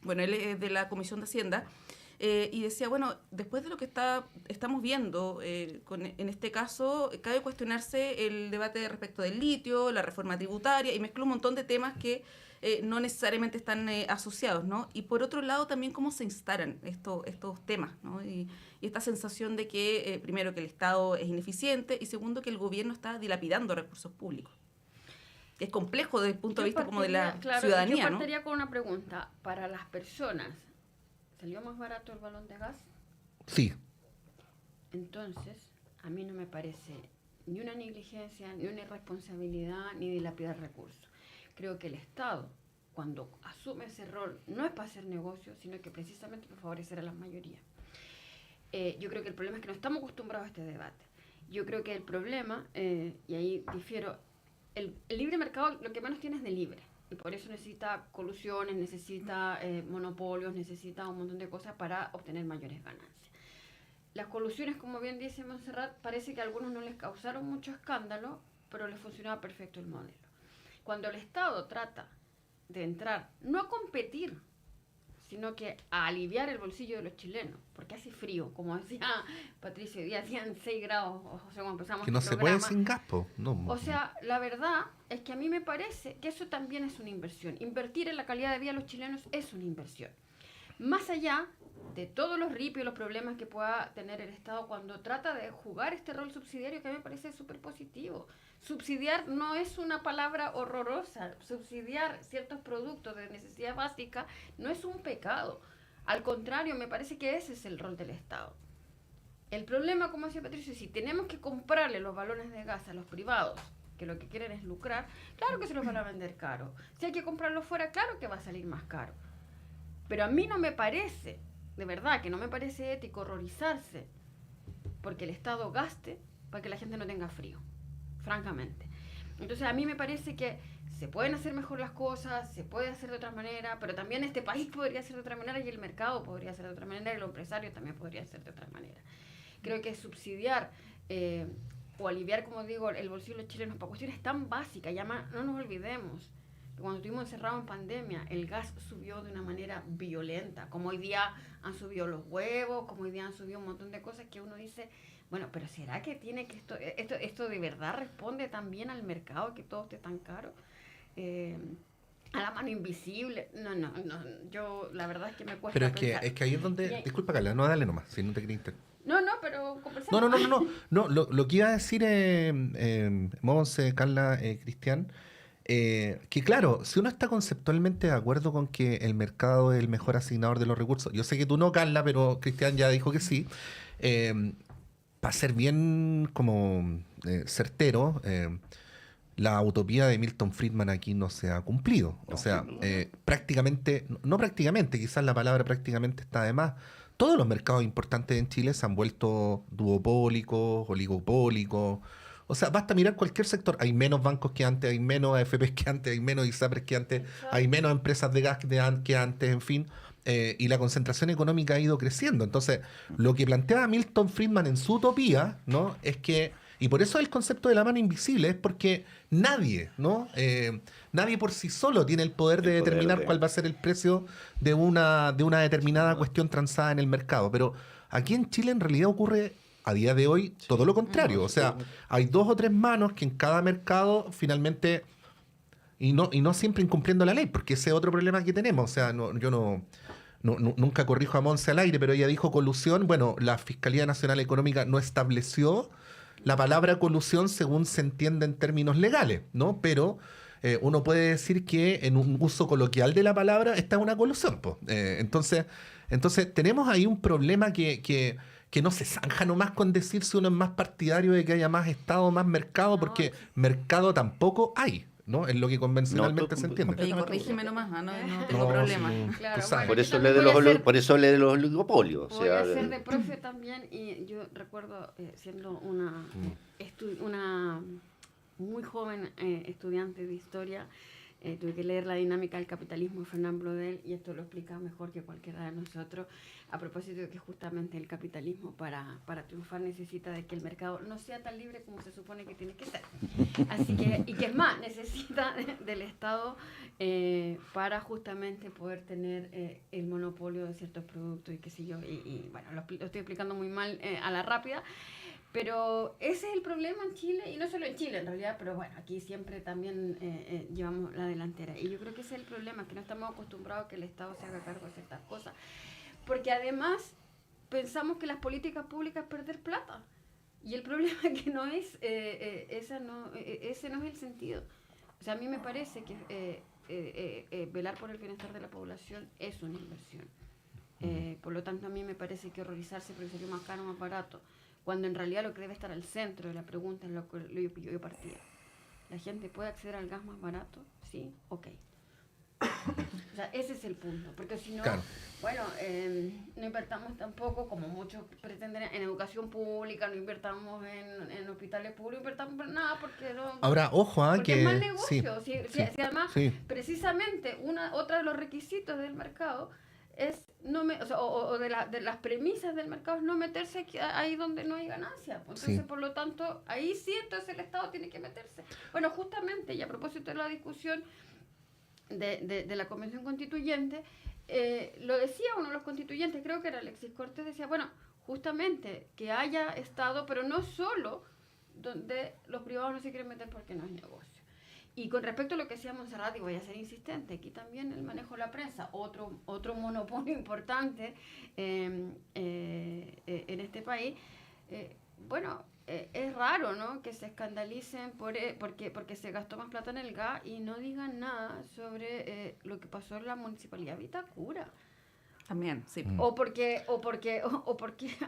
Bueno, él es de la Comisión de Hacienda, y decía, bueno, después de lo que estamos viendo en este caso, cabe cuestionarse el debate respecto del litio, la reforma tributaria, y mezcló un montón de temas que no necesariamente están asociados, ¿no? Y por otro lado también cómo se instalan estos temas, ¿no? Y esta sensación de que, primero, que el Estado es ineficiente, y segundo, que el gobierno está dilapidando recursos públicos. Es complejo desde el punto de vista como de la ciudadanía, yo ¿no? partiría con una pregunta. Para las personas, ¿salió más barato el balón de gas? Sí. Entonces, a mí no me parece ni una negligencia, ni una irresponsabilidad, ni dilapidar recursos. Creo que el Estado, cuando asume ese rol, no es para hacer negocio, sino que precisamente para favorecer a las mayorías. Yo creo que el problema es que no estamos acostumbrados a este debate. Yo creo que el problema, y ahí difiero, el libre mercado lo que menos tiene es de libre. Y por eso necesita colusiones, necesita monopolios, necesita un montón de cosas para obtener mayores ganancias. las colusiones, como bien dice Montserrat, parece que a algunos no les causaron mucho escándalo, pero les funcionaba perfecto el modelo. Cuando el Estado trata de entrar, no a competir, sino que a aliviar el bolsillo de los chilenos, porque hace frío, como decía Patricio, hoy día hacían 6 grados, o sea, cuando empezamos Que no este se puede programa. sin gas, po. No. O sea, la verdad es que a mí me parece que eso también es una inversión. Invertir en la calidad de vida de los chilenos es una inversión. Más allá de todos los ripios, los problemas que pueda tener el Estado cuando trata de jugar este rol subsidiario, que a mí me parece súper positivo. Subsidiar no es una palabra horrorosa. Subsidiar ciertos productos de necesidad básica no es un pecado. Al contrario, me parece que ese es el rol del Estado. El problema, como decía Patricio, es si tenemos que comprarle los balones de gas a los privados, que lo que quieren es lucrar, claro que se los van a vender caro. Si hay que comprarlo fuera, claro que va a salir más caro. Pero a mí no me parece, de verdad, que no me parece ético horrorizarse porque el Estado gaste para que la gente no tenga frío, francamente. Entonces a mí me parece que se pueden hacer mejor las cosas, se puede hacer de otra manera, pero también este país podría ser de otra manera y el mercado podría ser de otra manera y los empresarios también podrían ser de otra manera. Creo que subsidiar o aliviar, como digo, el bolsillo de los chilenos para cuestiones tan básicas, ya más, no nos olvidemos. Cuando estuvimos encerrados en pandemia, el gas subió de una manera violenta, como hoy día han subido los huevos, como hoy día han subido un montón de cosas que uno dice, bueno, pero ¿será que tiene que esto de verdad responde también al mercado, que todo esté tan caro? A la mano invisible. No, yo la verdad es que me cuesta Pero pensar. es que ahí es donde... Disculpa, Carla, no, dale nomás, si no te quería No, pero conversamos. No, lo que iba a decir Monse, Carla, Cristian, que claro, si uno está conceptualmente de acuerdo con que el mercado es el mejor asignador de los recursos, yo sé que tú no, Carla, pero Cristian ya dijo que sí, para ser bien como certero, la utopía de Milton Friedman aquí no se ha cumplido. O sea, prácticamente, no prácticamente, quizás la palabra prácticamente está de más. Todos los mercados importantes en Chile se han vuelto duopólicos, oligopólicos. O sea, basta mirar cualquier sector. Hay menos bancos que antes, hay menos AFPs que antes, hay menos ISAPRES que antes, hay menos empresas de gas que antes, en fin. Y la concentración económica ha ido creciendo. Entonces, lo que planteaba Milton Friedman en su utopía, ¿no? Es que, y por eso el concepto de la mano invisible, es porque nadie, ¿no? Nadie por sí solo tiene el poder de determinar cuál va a ser el precio de una determinada cuestión transada en el mercado. Pero aquí en Chile en realidad ocurre a día de hoy todo lo contrario. O sea, hay 2 o 3 manos que en cada mercado finalmente, y no siempre incumpliendo la ley, porque ese es otro problema que tenemos. O sea, yo nunca corrijo a Monse al aire, pero ella dijo colusión. Bueno, la Fiscalía Nacional Económica no estableció la palabra colusión según se entiende en términos legales, ¿no? Pero uno puede decir que en un uso coloquial de la palabra está una colusión, pues. Entonces tenemos ahí un problema que no se zanja nomás con decir si uno es más partidario de que haya más Estado, más mercado, porque mercado tampoco hay, ¿no? Es lo que convencionalmente se entiende. Oye, corrígeme nomás, no tengo problema. Sí, Claro, tú sabes. Por eso yo hablé de los oligopolios. Voy a ser de profe también, y yo recuerdo siendo una muy joven estudiante de historia, tuve que leer La dinámica del capitalismo de Fernand Braudel, y esto lo explica mejor que cualquiera de nosotros, a propósito de que justamente el capitalismo para triunfar necesita de que el mercado no sea tan libre como se supone que tiene que ser. Así que, y que es más, necesita del Estado para justamente poder tener el monopolio de ciertos productos y qué sé yo, y bueno, lo estoy explicando muy mal a la rápida. Pero ese es el problema en Chile, y no solo en Chile en realidad, pero bueno, aquí siempre también llevamos la delantera. Y yo creo que ese es el problema, que no estamos acostumbrados a que el Estado se haga cargo de ciertas cosas. Porque además pensamos que las políticas públicas es perder plata. Y el problema es que no es, ese no es el sentido. O sea, a mí me parece que velar por el bienestar de la población es una inversión. Por lo tanto, a mí me parece que horrorizarse porque salió más caro o más barato, cuando en realidad lo que debe estar al centro de la pregunta es lo que yo partía. ¿La gente puede acceder al gas más barato? Sí, ok. O sea, ese es el punto, porque si no, bueno, no invertamos tampoco, como muchos pretenden, en educación pública, no invertamos en hospitales públicos, no invertamos en nada porque no... Ahora, ojo, porque que... es mal negocio, si además, precisamente, otro de los requisitos del mercado es o de las premisas del mercado es no meterse ahí donde no hay ganancia. Entonces, Sí. por lo tanto, ahí sí, entonces el Estado tiene que meterse. Bueno, justamente, y a propósito de la discusión de la Convención Constituyente, lo decía uno de los constituyentes, creo que era Alexis Cortés, decía, bueno, justamente que haya Estado, pero no solo donde los privados no se quieren meter porque no es negocio. Y con respecto a lo que decía Montserrat, y voy a ser insistente, aquí también el manejo de la prensa, otro monopolio importante en este país. Bueno, es raro, ¿no?, que se escandalicen porque se gastó más plata en el gas y no digan nada sobre lo que pasó en la Municipalidad de Vitacura. También, sí. O porque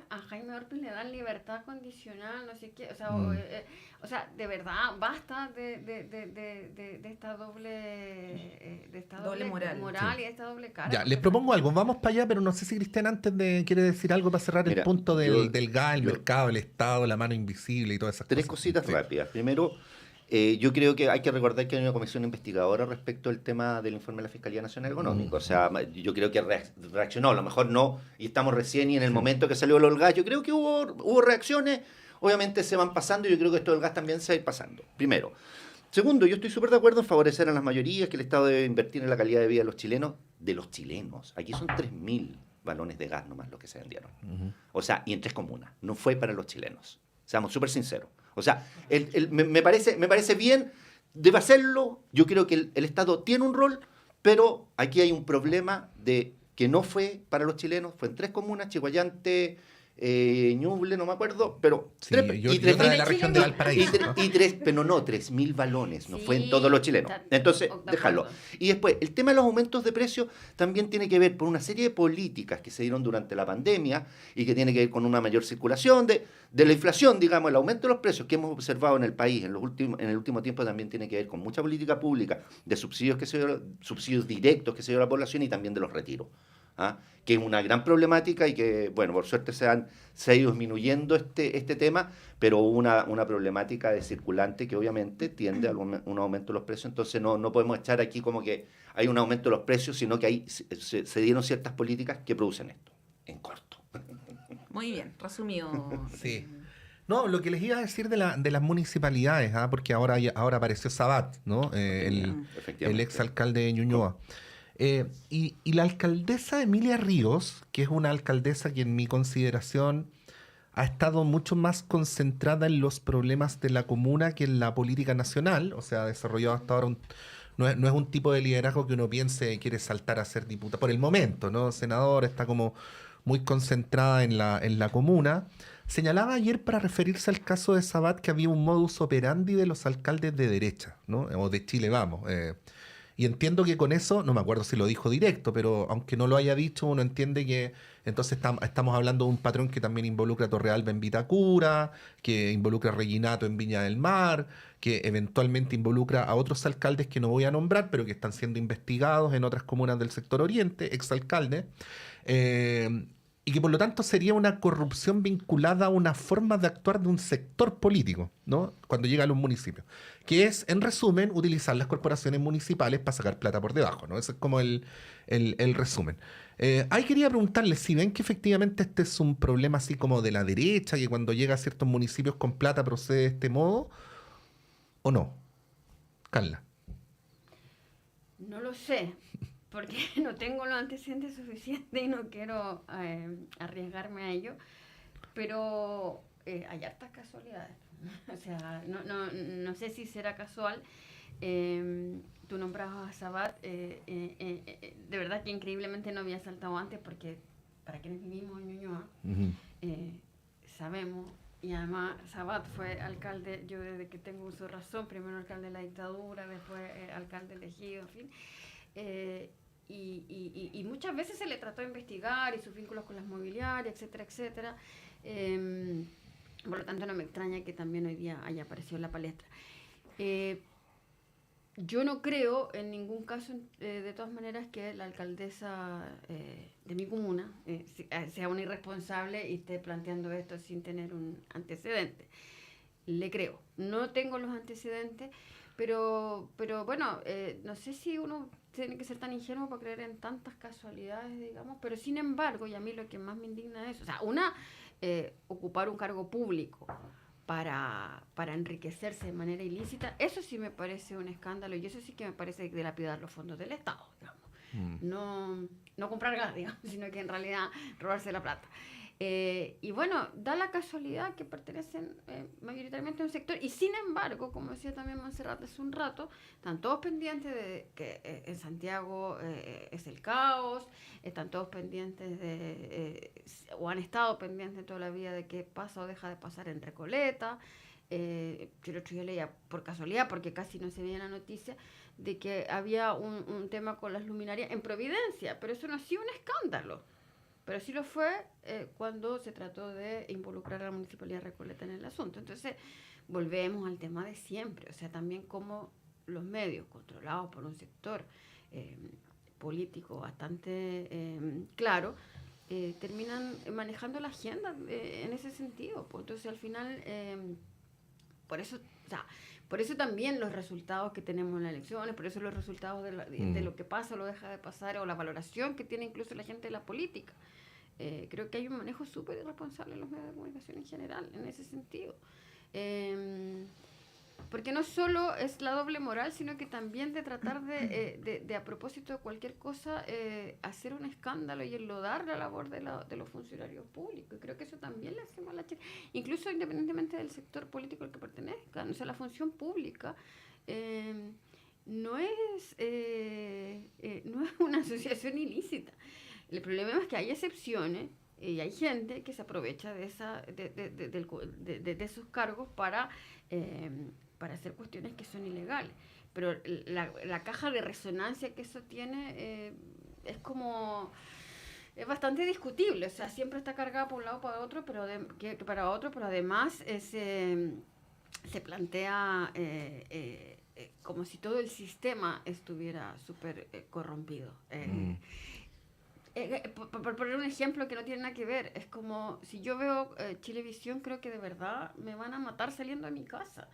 a Jaime Ortiz le dan libertad condicional, no sé qué, o sea, de verdad, basta de esta doble moral. y de esta doble cara. Ya, les propongo algo, vamos para allá, pero no sé si Cristian antes quiere decir algo para cerrar Mira, el punto del gas, el yo- mercado, el Estado, la mano invisible y todas esas Tres cosas. cositas Sí. rápidas. Primero, yo creo que hay que recordar que hay una comisión investigadora respecto al tema del informe de la Fiscalía Nacional Económica. O sea, yo creo que reaccionó, a lo mejor no, y estamos recién y en el momento que salió el gas, yo creo que hubo reacciones, obviamente se van pasando y yo creo que esto del gas también se va a ir pasando. Primero. Segundo, yo estoy súper de acuerdo en favorecer a las mayorías, que el Estado debe invertir en la calidad de vida de los chilenos. Aquí son 3.000 balones de gas nomás los que se vendieron. O sea, y en 3 comunas. No fue para los chilenos. Seamos súper sinceros. O sea, me parece bien, debe hacerlo. Yo creo que el Estado tiene un rol, pero aquí hay un problema de que no fue para los chilenos, fue en 3 comunas, Chihuayante, Ñuble, no me acuerdo, pero Sí, yo otra de la región de Valparaíso. pero no, 3.000 balones, no fue en Sí, todos los chilenos. Entonces, de déjalo. acuerdo. Y después, el tema de los aumentos de precios también tiene que ver por una serie de políticas que se dieron durante la pandemia y que tiene que ver con una mayor circulación de la inflación, digamos, el aumento de los precios que hemos observado en el país en el último tiempo también tiene que ver con mucha política pública de subsidios directos que se dio a la población y también de los retiros. ¿Ah? Que es una gran problemática y que, bueno, por suerte se ha ido disminuyendo este tema, pero hubo una problemática de circulante que obviamente tiende a un aumento de los precios, entonces no podemos echar aquí como que hay un aumento de los precios, sino que ahí se dieron ciertas políticas que producen esto, en corto. Muy bien, resumido. Sí. No, lo que les iba a decir de las municipalidades, porque ahora apareció Sabat, ¿no? El Efectivamente. exalcalde de Ñuñoa. Y la alcaldesa Emilia Ríos, que es una alcaldesa que en mi consideración ha estado mucho más concentrada en los problemas de la comuna que en la política nacional, o sea, ha desarrollado hasta ahora no es un tipo de liderazgo que uno piense quiere saltar a ser diputada por el momento, ¿no? Senadora, está como muy concentrada en la comuna. Señalaba ayer para referirse al caso de Sabat que había un modus operandi de los alcaldes de derecha, ¿no? O de Chile Vamos. Y entiendo que con eso, no me acuerdo si lo dijo directo, pero aunque no lo haya dicho, uno entiende que entonces estamos hablando de un patrón que también involucra a Torrealba en Vitacura, que involucra a Reginato en Viña del Mar, que eventualmente involucra a otros alcaldes que no voy a nombrar, pero que están siendo investigados en otras comunas del sector oriente, exalcaldes. Y que por lo tanto sería una corrupción vinculada a una forma de actuar de un sector político, ¿no? Cuando llega a los municipios. Que es, en resumen, utilizar las corporaciones municipales para sacar plata por debajo, ¿no? Ese es como el resumen. Ahí quería preguntarles si ven que efectivamente este es un problema así como de la derecha, que cuando llega a ciertos municipios con plata procede de este modo, ¿o no? Carla. No lo sé, porque no tengo los antecedentes suficientes y no quiero arriesgarme a ello, pero hay hartas casualidades. O sea, no sé si será casual. Tú nombrabas a Sabat, de verdad que increíblemente no había saltado antes, porque para quienes vivimos en Ñuñoa, sabemos, y además Sabat fue alcalde, yo desde que tengo uso de razón, primero alcalde de la dictadura, después alcalde elegido, en fin. Y muchas veces se le trató de investigar y sus vínculos con las mobiliarias, etcétera, etcétera. Por lo tanto, no me extraña que también hoy día haya aparecido en la palestra. Yo no creo en ningún caso, de todas maneras, que la alcaldesa de mi comuna sea una irresponsable y esté planteando esto sin tener un antecedente. Le creo. No tengo los antecedentes, Pero bueno, no sé si uno tiene que ser tan ingenuo para creer en tantas casualidades, digamos, pero sin embargo, y a mí lo que más me indigna es, o sea, ocupar un cargo público para enriquecerse de manera ilícita, eso sí me parece un escándalo y eso sí que me parece dilapidar los fondos del Estado, digamos. No comprar gas, digamos, sino que en realidad robarse la plata. Y bueno, da la casualidad que pertenecen mayoritariamente a un sector y sin embargo, como decía también Montserrat hace un rato, están todos pendientes de que en Santiago es el caos, están todos pendientes o han estado pendientes toda la vida de qué pasa o deja de pasar en Recoleta. Yo el otro día leía por casualidad, porque casi no se veía la noticia, de que había un tema con las luminarias en Providencia, pero eso no ha sido un escándalo. Pero sí lo fue cuando se trató de involucrar a la Municipalidad de Recoleta en el asunto. Entonces, volvemos al tema de siempre. O sea, también como los medios, controlados por un sector político bastante claro, terminan manejando la agenda en ese sentido. Pues. Entonces, al final, por eso también los resultados que tenemos en las elecciones, por eso los resultados de lo que pasa o lo deja de pasar, o la valoración que tiene incluso la gente de la política. Creo que hay un manejo súper irresponsable en los medios de comunicación en general, en ese sentido. Porque no solo es la doble moral, sino que también de tratar de a propósito de cualquier cosa, hacer un escándalo y enlodar la labor de los funcionarios públicos. Y creo que eso también le hace mal a Chile, incluso independientemente del sector político al que pertenezcan. O sea, la función pública no es una asociación ilícita. El problema es que hay excepciones y hay gente que se aprovecha de esos cargos para hacer cuestiones que son ilegales. Pero la caja de resonancia que eso tiene es es bastante discutible. O sea, siempre está cargada por un lado para otro, pero además se plantea como si todo el sistema estuviera súper corrompido. Por poner un ejemplo que no tiene nada que ver, es como si yo veo Chilevisión, creo que de verdad me van a matar saliendo de mi casa.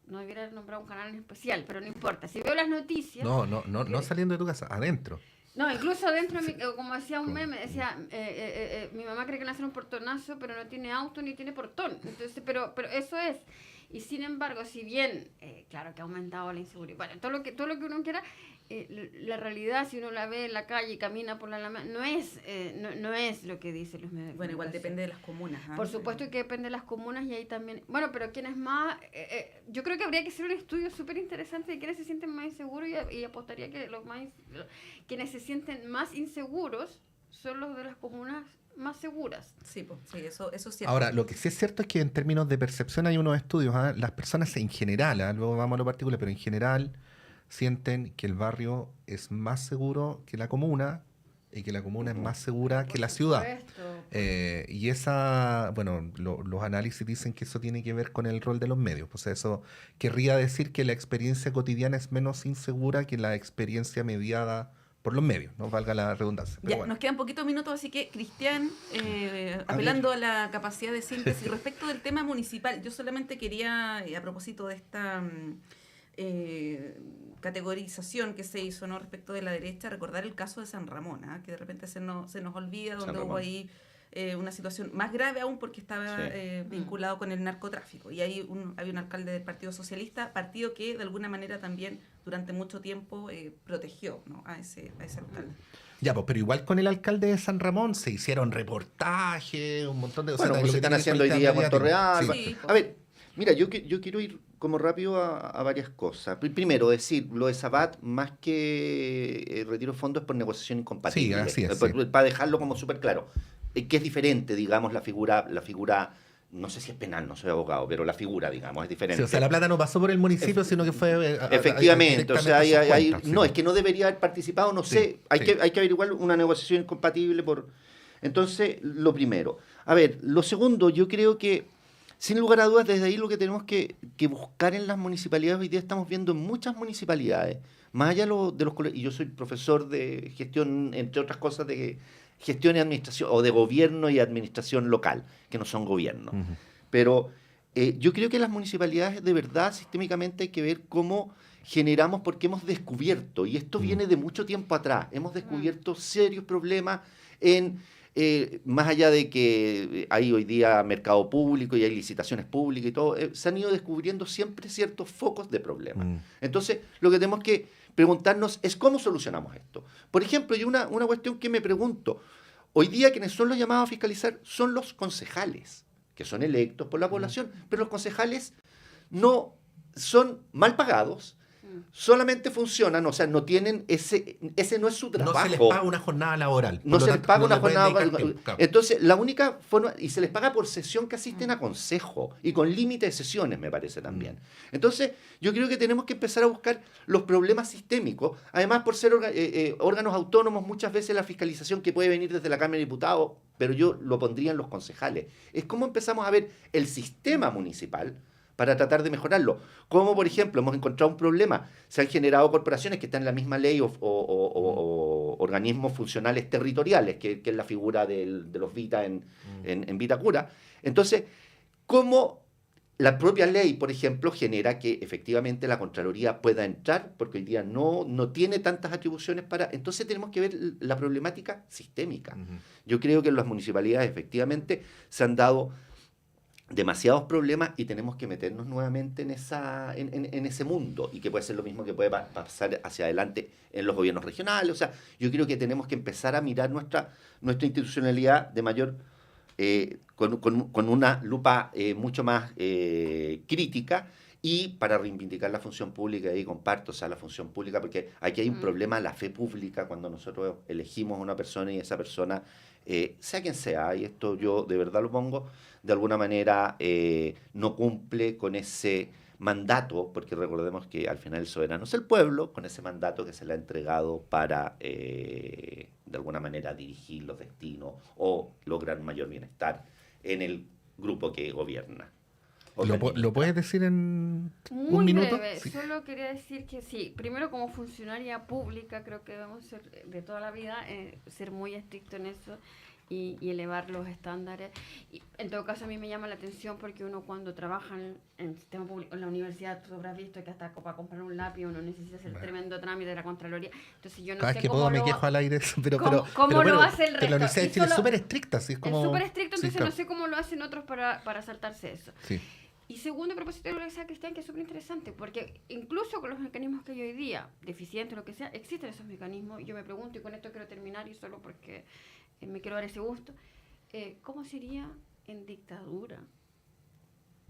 No debiera nombrar un canal en especial, pero no importa. Si veo las noticias... No saliendo de tu casa, adentro. No, incluso adentro, como decía un meme, decía, mi mamá cree que nace en un portonazo, pero no tiene auto ni tiene portón. Entonces, pero eso es. Y sin embargo, si bien, claro que ha aumentado la inseguridad, bueno, todo lo que uno quiera, la realidad, si uno la ve en la calle y camina por la Alameda, no es lo que dicen los medios. Bueno, igual depende de las comunas. Por supuesto que depende de las comunas y ahí también... Bueno, pero quienes más... yo creo que habría que hacer un estudio súper interesante de quiénes se sienten más inseguros y apostaría que quienes se sienten más inseguros son los de las comunas más seguras. Sí, eso es cierto. Ahora, lo que sí es cierto es que en términos de percepción hay unos estudios, las personas en general, luego vamos a lo particular, pero en general sienten que el barrio es más seguro que la comuna y que la comuna es más segura que la ciudad. Y los análisis dicen que eso tiene que ver con el rol de los medios. O sea, eso querría decir que la experiencia cotidiana es menos insegura que la experiencia mediada por los medios, no valga la redundancia. Pero ya, bueno. Nos quedan poquitos minutos, así que, Cristian, apelando a la capacidad de síntesis respecto del tema municipal, yo solamente quería, a propósito de esta categorización que se hizo, ¿no?, respecto de la derecha, recordar el caso de San Ramón, que de repente se nos olvida, donde hubo ahí una situación más grave aún porque estaba vinculado con el narcotráfico. Y ahí había un alcalde del Partido Socialista, partido que de alguna manera también durante mucho tiempo protegió, ¿no?, a ese alcalde. Ya, pues, pero igual con el alcalde de San Ramón se hicieron reportajes, un montón de... Bueno, o sea, lo que están haciendo hoy día en Puerto Real. Sí. A ver, mira, yo quiero ir como rápido a varias cosas. Primero, decir, lo de Sabat, más que retiro de fondos, es por negociación incompatible. Sí, así es. Para dejarlo como súper claro. Que es diferente, digamos, la figura, no sé si es penal, no soy abogado, pero la figura, digamos, es diferente. Sí, o sea, la plata no pasó por el municipio, sino que fue... Efectivamente, o sea, no, es que no debería haber participado, no sé, hay que averiguar una negociación incompatible por... Entonces, lo primero. A ver, lo segundo, yo creo que, sin lugar a dudas, desde ahí lo que tenemos que buscar en las municipalidades, hoy día estamos viendo en muchas municipalidades, más allá de los colegios, y yo soy profesor de gestión, entre otras cosas, de gestión y administración, o de gobierno y administración local, que no son gobierno. Uh-huh. Pero yo creo que las municipalidades de verdad sistémicamente hay que ver cómo generamos, porque hemos descubierto, y esto viene de mucho tiempo atrás, hemos descubierto serios problemas en, más allá de que hay hoy día mercado público y hay licitaciones públicas y todo, se han ido descubriendo siempre ciertos focos de problemas. Entonces, lo que tenemos que preguntarnos es cómo solucionamos esto. Por ejemplo, y una cuestión que me pregunto, hoy día quienes son los llamados a fiscalizar son los concejales, que son electos por la población, pero los concejales no son mal pagados, solamente funcionan, o sea, no tienen ese no es su trabajo. No se les paga una jornada laboral. No se les paga una jornada laboral. Entonces, la única forma, y se les paga por sesión que asisten a consejo, y con límite de sesiones, me parece también. Entonces, yo creo que tenemos que empezar a buscar los problemas sistémicos. Además, por ser órganos autónomos, muchas veces la fiscalización que puede venir desde la Cámara de Diputados, pero yo lo pondría en los concejales. Es cómo empezamos a ver el sistema municipal para tratar de mejorarlo. Como, por ejemplo, hemos encontrado un problema. Se han generado corporaciones que están en la misma ley o organismos funcionales territoriales, que es la figura de los Vita en Vitacura. Entonces, ¿cómo la propia ley, por ejemplo, genera que efectivamente la Contraloría pueda entrar? Porque hoy día no tiene tantas atribuciones para... Entonces tenemos que ver la problemática sistémica. Yo creo que en las municipalidades efectivamente se han dado demasiados problemas y tenemos que meternos nuevamente en ese mundo, y que puede ser lo mismo que puede pasar hacia adelante en los gobiernos regionales. O sea, yo creo que tenemos que empezar a mirar nuestra institucionalidad de mayor, con una lupa mucho más crítica, y para reivindicar la función pública. Y comparto, o sea, la función pública, porque aquí hay un problema, la fe pública, cuando nosotros elegimos a una persona y esa persona, sea quien sea, y esto yo de verdad lo pongo, de alguna manera no cumple con ese mandato, porque recordemos que al final el soberano es el pueblo, con ese mandato que se le ha entregado para, de alguna manera, dirigir los destinos o lograr mayor bienestar en el grupo que gobierna. ¿Lo puedes decir en Muy un minuto? breve. Sí. Solo quería decir que sí, primero como funcionaria pública creo que debemos ser de toda la vida, ser muy estricto en eso y elevar los estándares. Y en todo caso a mí me llama la atención porque uno cuando trabaja en el sistema público, en la universidad, tú habrás visto que hasta para comprar un lápiz uno necesita hacer tremendo trámite de la Contraloría. Entonces yo no Cada sé vez que cómo puedo me lo quejo al aire, pero ¿cómo bueno, lo hace el pero la resto? Universidad de Y Chile es solo- súper estricta, así es como... Es súper estricto, Sí, entonces claro. no sé cómo lo hacen otros para saltarse eso. Sí. Y segundo, a propósito de lo que decía Cristian, que es súper interesante, porque incluso con los mecanismos que hay hoy día, deficientes o lo que sea, existen esos mecanismos. Y yo me pregunto, y con esto quiero terminar, y solo porque me quiero dar ese gusto, ¿cómo sería en dictadura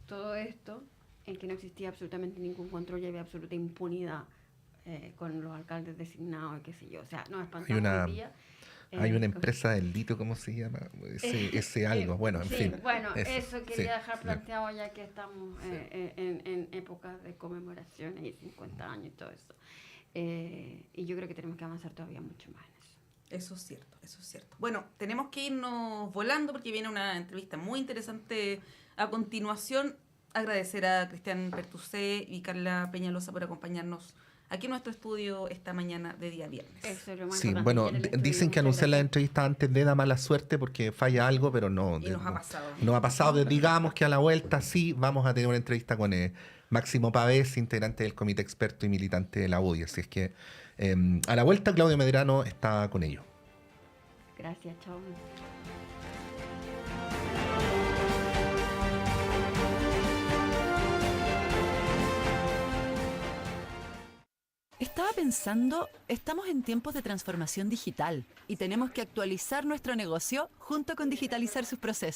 todo esto, en que no existía absolutamente ningún control y había absoluta impunidad con los alcaldes designados y qué sé yo? O sea, nos espantamos hoy día. Hay una empresa del litio, ¿cómo se llama? Ese algo. Bueno, en sí, fin. bueno, eso quería sí, dejar sí. planteado ya que estamos en épocas de conmemoraciones y 50 años y todo eso. Y yo creo que tenemos que avanzar todavía mucho más en eso. Eso es cierto, eso es cierto. Bueno, tenemos que irnos volando porque viene una entrevista muy interesante a continuación. Agradecer a Cristian Pertusé y Carla Peñalosa por acompañarnos aquí en nuestro estudio esta mañana de día viernes. Eso es lo más Sí, importante. bueno, Ayer en el dicen que estudio, anunciar la muchas entrevista antes de da mala suerte porque falla algo, pero no. Y nos ha pasado. Nos ha pasado. Digamos que a la vuelta sí vamos a tener una entrevista con Máximo Pavés, integrante del comité experto y militante de la UDI. Así es que a la vuelta Claudio Medrano está con ellos. gracias, chao. Estaba pensando, estamos en tiempos de transformación digital y tenemos que actualizar nuestro negocio junto con digitalizar sus procesos.